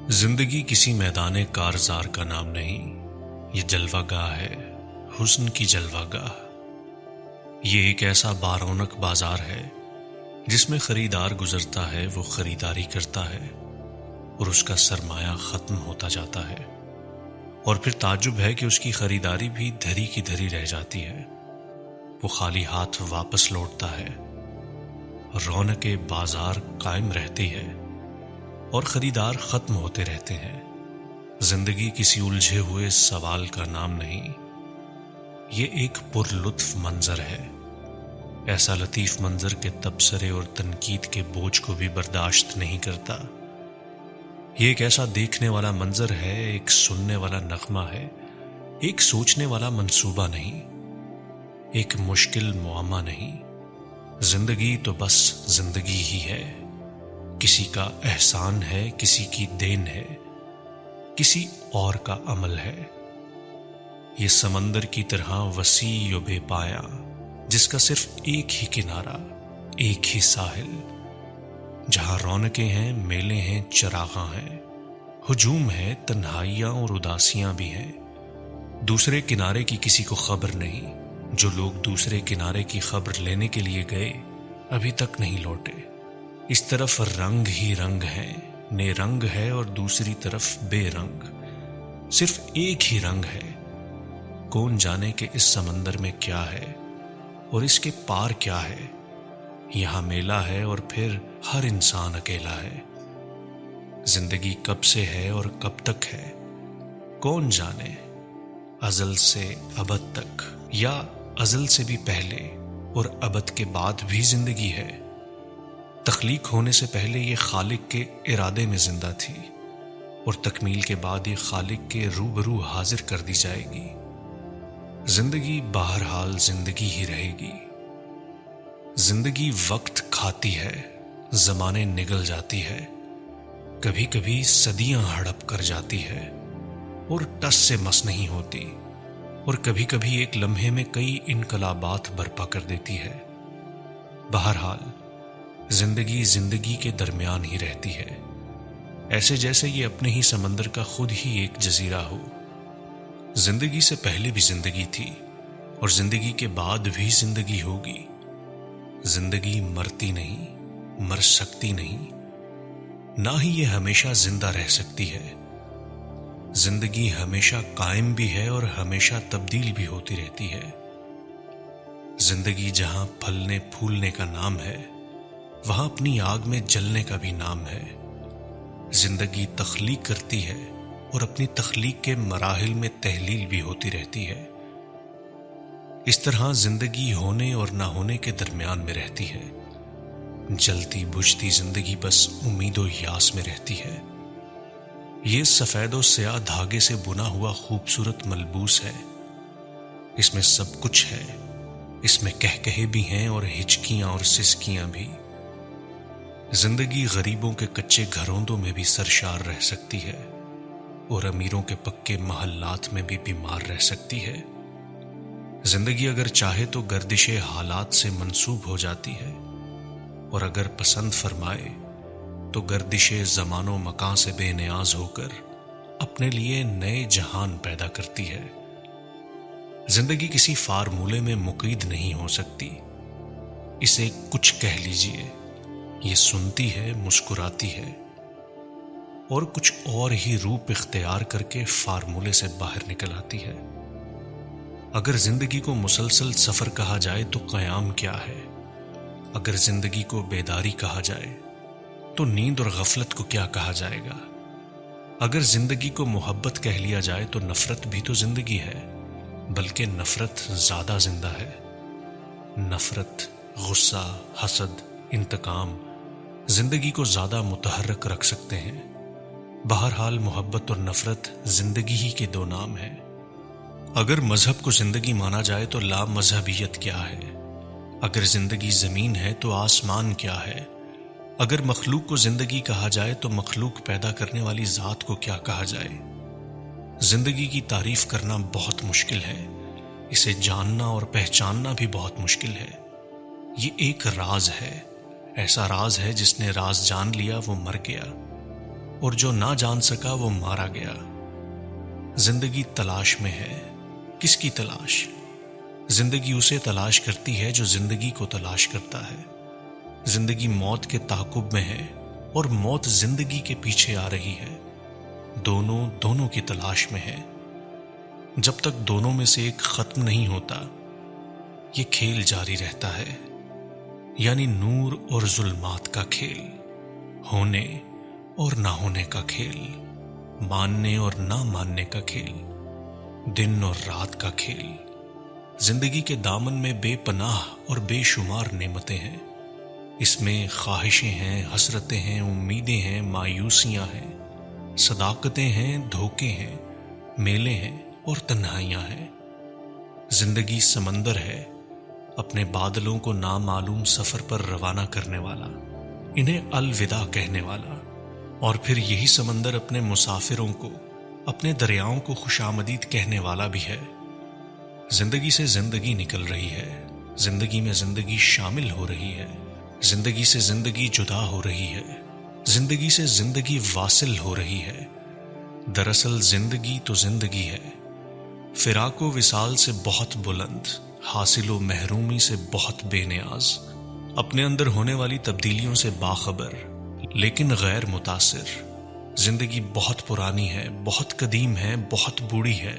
زندگی کسی میدان کارزار کا نام نہیں، یہ جلوہ گاہ ہے، حسن کی جلوہ گاہ۔ یہ ایک ایسا بارونق بازار ہے جس میں خریدار گزرتا ہے، وہ خریداری کرتا ہے اور اس کا سرمایہ ختم ہوتا جاتا ہے، اور پھر تعجب ہے کہ اس کی خریداری بھی دھری کی دھری رہ جاتی ہے۔ وہ خالی ہاتھ واپس لوٹتا ہے، رونق بازار قائم رہتی ہے اور خریدار ختم ہوتے رہتے ہیں۔ زندگی کسی الجھے ہوئے سوال کا نام نہیں، یہ ایک پر لطف منظر ہے، ایسا لطیف منظر کہ تبصرے اور تنقید کے بوجھ کو بھی برداشت نہیں کرتا۔ یہ ایک ایسا دیکھنے والا منظر ہے، ایک سننے والا نغمہ ہے، ایک سوچنے والا منصوبہ نہیں، ایک مشکل معمہ نہیں۔ زندگی تو بس زندگی ہی ہے، کسی کا احسان ہے، کسی کی دین ہے، کسی اور کا عمل ہے۔ یہ سمندر کی طرح وسیع و بے پایا، جس کا صرف ایک ہی کنارہ، ایک ہی ساحل، جہاں رونقیں ہیں، میلے ہیں، چراغاں ہیں، ہجوم ہے، تنہائیاں اور اداسیاں بھی ہیں۔ دوسرے کنارے کی کسی کو خبر نہیں، جو لوگ دوسرے کنارے کی خبر لینے کے لیے گئے ابھی تک نہیں لوٹے۔ اس طرف رنگ ہی رنگ ہیں، نے رنگ ہے، اور دوسری طرف بے رنگ، صرف ایک ہی رنگ ہے۔ کون جانے کہ اس سمندر میں کیا ہے اور اس کے پار کیا ہے۔ یہاں میلہ ہے اور پھر ہر انسان اکیلا ہے۔ زندگی کب سے ہے اور کب تک ہے، کون جانے، ازل سے ابد تک، یا ازل سے بھی پہلے اور ابد کے بعد بھی زندگی ہے۔ تخلیق ہونے سے پہلے یہ خالق کے ارادے میں زندہ تھی، اور تکمیل کے بعد یہ خالق کے روبرو حاضر کر دی جائے گی۔ زندگی بہرحال زندگی ہی رہے گی۔ زندگی وقت کھاتی ہے، زمانے نگل جاتی ہے، کبھی کبھی صدیاں ہڑپ کر جاتی ہے اور ٹس سے مس نہیں ہوتی، اور کبھی کبھی ایک لمحے میں کئی انقلابات برپا کر دیتی ہے۔ بہرحال زندگی زندگی کے درمیان ہی رہتی ہے، ایسے جیسے یہ اپنے ہی سمندر کا خود ہی ایک جزیرہ ہو۔ زندگی سے پہلے بھی زندگی تھی، اور زندگی کے بعد بھی زندگی ہوگی۔ زندگی مرتی نہیں، مر سکتی نہیں، نہ ہی یہ ہمیشہ زندہ رہ سکتی ہے۔ زندگی ہمیشہ قائم بھی ہے اور ہمیشہ تبدیل بھی ہوتی رہتی ہے۔ زندگی جہاں پھلنے پھولنے کا نام ہے، وہاں اپنی آگ میں جلنے کا بھی نام ہے۔ زندگی تخلیق کرتی ہے اور اپنی تخلیق کے مراحل میں تحلیل بھی ہوتی رہتی ہے۔ اس طرح زندگی ہونے اور نہ ہونے کے درمیان میں رہتی ہے۔ جلتی بجھتی زندگی بس امید و یاس میں رہتی ہے۔ یہ سفید و سیاہ دھاگے سے بنا ہوا خوبصورت ملبوس ہے، اس میں سب کچھ ہے، اس میں کہکہے بھی ہیں اور ہچکیاں اور سسکیاں بھی۔ زندگی غریبوں کے کچے گھروندوں میں بھی سرشار رہ سکتی ہے، اور امیروں کے پکے محلات میں بھی بیمار رہ سکتی ہے۔ زندگی اگر چاہے تو گردش حالات سے منسوب ہو جاتی ہے، اور اگر پسند فرمائے تو گردش زمان و مکان سے بے نیاز ہو کر اپنے لیے نئے جہان پیدا کرتی ہے۔ زندگی کسی فارمولے میں مقید نہیں ہو سکتی۔ اسے کچھ کہہ لیجئے، یہ سنتی ہے، مسکراتی ہے، اور کچھ اور ہی روپ اختیار کر کے فارمولے سے باہر نکل آتی ہے۔ اگر زندگی کو مسلسل سفر کہا جائے تو قیام کیا ہے؟ اگر زندگی کو بیداری کہا جائے تو نیند اور غفلت کو کیا کہا جائے گا؟ اگر زندگی کو محبت کہہ لیا جائے تو نفرت بھی تو زندگی ہے، بلکہ نفرت زیادہ زندہ ہے۔ نفرت، غصہ، حسد، انتقام زندگی کو زیادہ متحرک رکھ سکتے ہیں۔ بہرحال محبت اور نفرت زندگی ہی کے دو نام ہیں۔ اگر مذہب کو زندگی مانا جائے تو لا مذہبیت کیا ہے؟ اگر زندگی زمین ہے تو آسمان کیا ہے؟ اگر مخلوق کو زندگی کہا جائے تو مخلوق پیدا کرنے والی ذات کو کیا کہا جائے؟ زندگی کی تعریف کرنا بہت مشکل ہے، اسے جاننا اور پہچاننا بھی بہت مشکل ہے۔ یہ ایک راز ہے، ایسا راز ہے جس نے راز جان لیا وہ مر گیا۔ اور جو نہ جان سکا وہ مارا گیا۔ زندگی تلاش میں ہے۔ کس کی تلاش؟ زندگی اسے تلاش کرتی ہے جو زندگی کو تلاش کرتا ہے۔ زندگی موت کے تعاقب میں ہے اور موت زندگی کے پیچھے آ رہی ہے۔ دونوں کی تلاش میں ہے۔ جب تک دونوں میں سے ایک ختم نہیں ہوتا، یہ کھیل جاری رہتا ہے، یعنی نور اور ظلمات کا کھیل، ہونے اور نہ ہونے کا کھیل، ماننے اور نہ ماننے کا کھیل، دن اور رات کا کھیل۔ زندگی کے دامن میں بے پناہ اور بے شمار نعمتیں ہیں۔ اس میں خواہشیں ہیں، حسرتیں ہیں، امیدیں ہیں، مایوسیاں ہیں، صداقتیں ہیں، دھوکے ہیں، میلے ہیں اور تنہائیاں ہیں۔ زندگی سمندر ہے، اپنے بادلوں کو نامعلوم سفر پر روانہ کرنے والا، انہیں الوداع کہنے والا، اور پھر یہی سمندر اپنے مسافروں کو، اپنے دریاؤں کو خوش آمدید کہنے والا بھی ہے۔ زندگی سے زندگی نکل رہی ہے، زندگی میں زندگی شامل ہو رہی ہے، زندگی سے زندگی جدا ہو رہی ہے، زندگی سے زندگی واصل ہو رہی ہے۔ دراصل زندگی تو زندگی ہے، فراق و وصال سے بہت بلند، حاصل و محرومی سے بہت بے نیاز، اپنے اندر ہونے والی تبدیلیوں سے باخبر لیکن غیر متاثر۔ زندگی بہت پرانی ہے، بہت قدیم ہے، بہت بوڑھی ہے،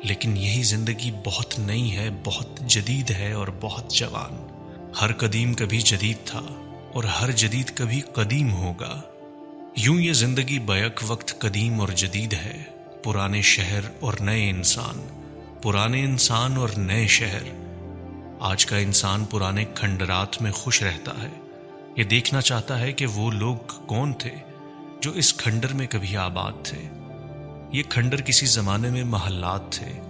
لیکن یہی زندگی بہت نئی ہے، بہت جدید ہے اور بہت جوان۔ ہر قدیم کبھی جدید تھا اور ہر جدید کبھی قدیم ہوگا۔ یوں یہ زندگی بیک وقت قدیم اور جدید ہے، پرانے شہر اور نئے انسان، پرانے انسان اور نئے شہر۔ آج کا انسان پرانے کھنڈرات میں خوش رہتا ہے، یہ دیکھنا چاہتا ہے کہ وہ لوگ کون تھے جو اس کھنڈر میں کبھی آباد تھے۔ یہ کھنڈر کسی زمانے میں محلات تھے۔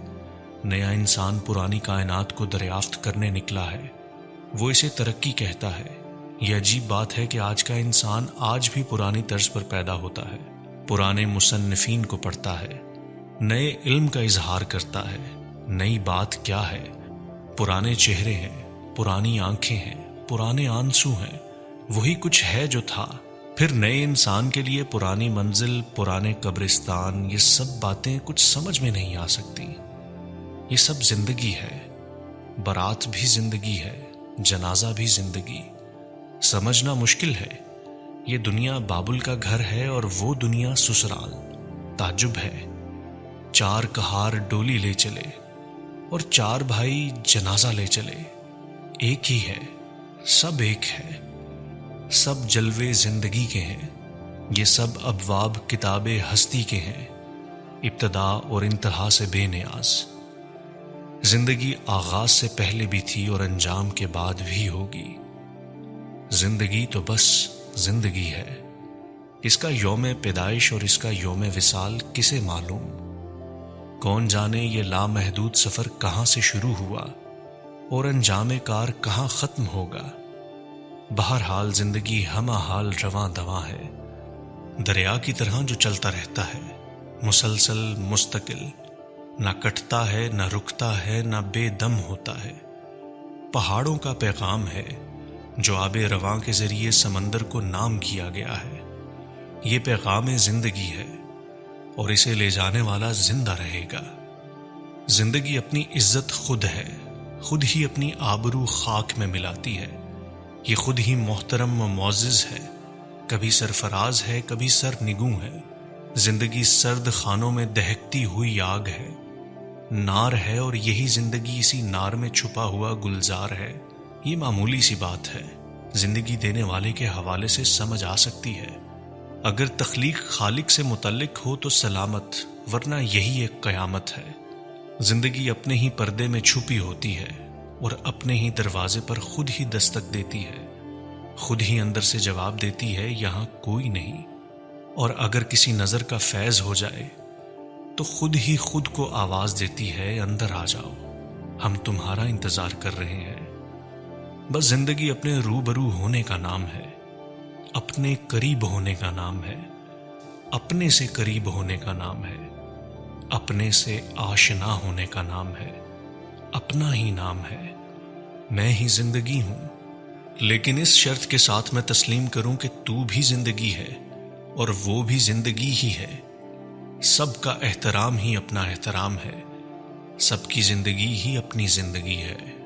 نیا انسان پرانی کائنات کو دریافت کرنے نکلا ہے، وہ اسے ترقی کہتا ہے۔ یہ عجیب بات ہے کہ آج کا انسان آج بھی پرانی طرز پر پیدا ہوتا ہے، پرانے مصنفین کو پڑھتا ہے، نئے علم کا اظہار کرتا ہے۔ نئی بات کیا ہے؟ پرانے چہرے ہیں، پرانی آنکھیں ہیں، پرانے آنسو ہیں، وہی کچھ ہے جو تھا۔ پھر نئے انسان کے لیے پرانی منزل، پرانے قبرستان، یہ سب باتیں کچھ سمجھ میں نہیں آ سکتی۔ یہ سب زندگی ہے، برات بھی زندگی ہے، جنازہ بھی زندگی۔ سمجھنا مشکل ہے، یہ دنیا بابل کا گھر ہے اور وہ دنیا سسرال۔ تعجب ہے، چار کہار ڈولی لے چلے اور چار بھائی جنازہ لے چلے، ایک ہی ہے، سب ایک ہے، سب جلوے زندگی کے ہیں، یہ سب ابواب کتاب ہستی کے ہیں، ابتدا اور انتہا سے بے نیاز۔ زندگی آغاز سے پہلے بھی تھی اور انجام کے بعد بھی ہوگی۔ زندگی تو بس زندگی ہے، اس کا یوم پیدائش اور اس کا یوم وصال کسے معلوم؟ کون جانے یہ لامحدود سفر کہاں سے شروع ہوا اور انجام کار کہاں ختم ہوگا۔ بہرحال زندگی ہمہ حال رواں دواں ہے، دریا کی طرح جو چلتا رہتا ہے، مسلسل، مستقل، نہ کٹتا ہے، نہ رکتا ہے، نہ بے دم ہوتا ہے۔ پہاڑوں کا پیغام ہے جو آب رواں کے ذریعے سمندر کو نام کیا گیا ہے۔ یہ پیغام زندگی ہے اور اسے لے جانے والا زندہ رہے گا۔ زندگی اپنی عزت خود ہے، خود ہی اپنی آبرو خاک میں ملاتی ہے۔ یہ خود ہی محترم و معزز ہے، کبھی سرفراز ہے، کبھی سر نگوں ہے۔ زندگی سرد خانوں میں دہکتی ہوئی آگ ہے، نار ہے، اور یہی زندگی اسی نار میں چھپا ہوا گلزار ہے۔ یہ معمولی سی بات ہے، زندگی دینے والے کے حوالے سے سمجھ آ سکتی ہے۔ اگر تخلیق خالق سے متعلق ہو تو سلامت، ورنہ یہی ایک قیامت ہے۔ زندگی اپنے ہی پردے میں چھپی ہوتی ہے اور اپنے ہی دروازے پر خود ہی دستک دیتی ہے، خود ہی اندر سے جواب دیتی ہے یہاں کوئی نہیں۔ اور اگر کسی نظر کا فیض ہو جائے تو خود ہی خود کو آواز دیتی ہے اندر آ جاؤ، ہم تمہارا انتظار کر رہے ہیں۔ بس زندگی اپنے روبرو ہونے کا نام ہے، اپنے قریب ہونے کا نام ہے، اپنے سے قریب ہونے کا نام ہے، اپنے سے آشنا ہونے کا نام ہے، اپنا ہی نام ہے۔ میں ہی زندگی ہوں، لیکن اس شرط کے ساتھ میں تسلیم کروں کہ تو بھی زندگی ہے اور وہ بھی زندگی ہی ہے. سب کا احترام ہی اپنا احترام ہے. سب کی زندگی ہی اپنی زندگی ہے.